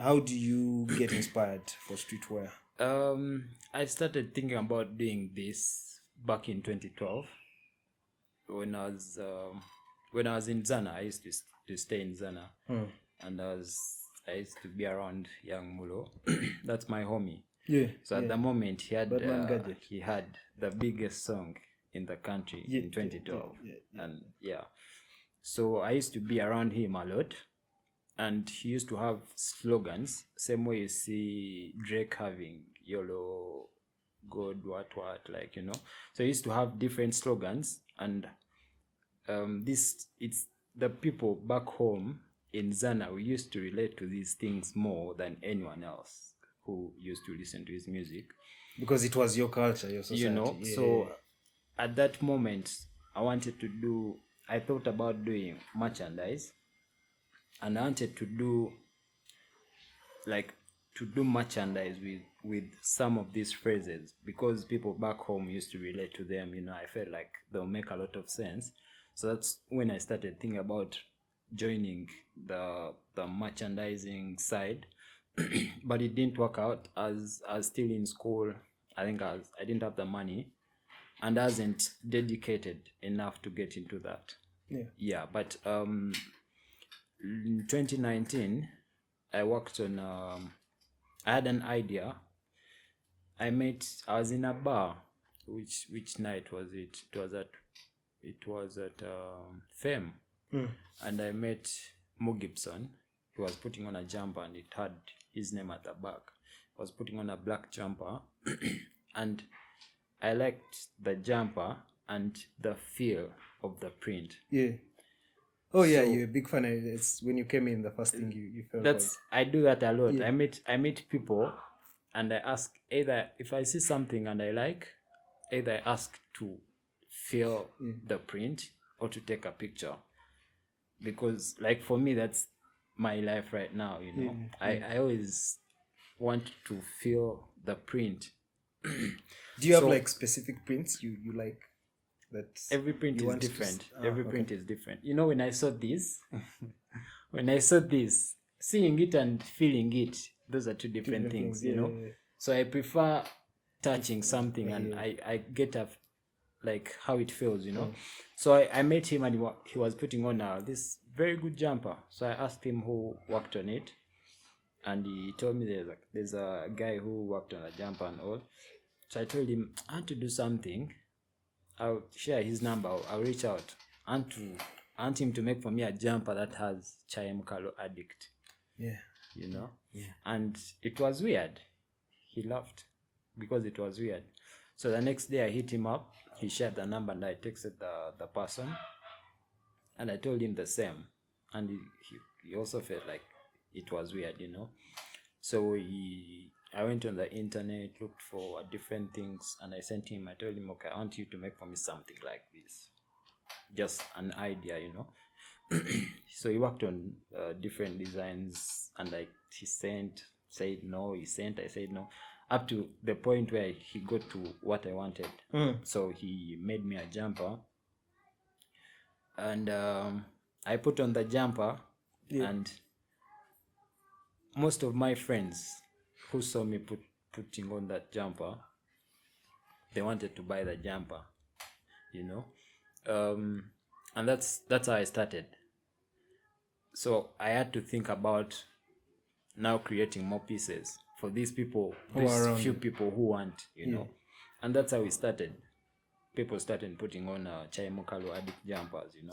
How do you get inspired for streetwear? I started thinking about doing this back in 2012 when I was in Zana. I used to stay in Zana, and I used to be around Young Mulo. That's my homie. Yeah. So at the moment he had the biggest song in the country in 2012, and so I used to be around him a lot, and he used to have slogans, same way you see Drake having YOLO, God, what, like, you know. So he used to have different slogans, and it's the people back home in Zana, we used to relate to these things more than anyone else who used to listen to his music. Because it was your culture, your society. You know, so at that moment, I thought about doing merchandise, and I wanted to do merchandise with some of these phrases, because people back home used to relate to them, you know. I felt like they'll make a lot of sense. So that's when I started thinking about joining the merchandising side. But it didn't work out, as I was still in school. I think I didn't have the money, and I wasn't dedicated enough to get into that. But in 2019 I worked on I had an idea. I was in a bar. Which night was it? It was at Fame. And I met Mo Gibson. He was putting on a jumper, and it had his name at the back. He was putting on a black jumper and I liked the jumper and the feel of the print. You're a big fan. It's when you came in, the first thing you felt. I do that a lot. I meet people, and I ask, either if I see something and I like, either I ask to feel the print or to take a picture, because, like, for me, that's my life right now, you know. I always want to feel the print. Do you have like specific prints you like? That every print is different. Print is different. You know, when I saw this, seeing it and feeling it, those are two different things, you know. So I prefer touching something and I get like how it feels, you know. So I met him, and he was putting on this very good jumper. So I asked him who worked on it, and he told me there's a guy who worked on a jumper and all. So I told him, I want to do something. I'll share his number. I'll reach out. I want him to make for me a jumper that has Chai Apparel Addict. You know? And it was weird. He laughed because it was weird. So the next day I hit him up. He shared the number, and I texted the person. And I told him the same. And he also felt like it was weird, you know? So I went on the internet, looked for different things, and I sent him. I told him, okay, I want you to make for me something like this. Just an idea, you know. So he worked on different designs, and he said no, I said no, up to the point where he got to what I wanted. So he made me a jumper, and I put on the jumper, and most of my friends who saw me putting on that jumper, they wanted to buy the jumper, you know. And that's how I started. So I had to think about now creating more pieces for these people, few people who want, you know. And that's how we started. People started putting on Chai Apparel Addict jumpers, you know.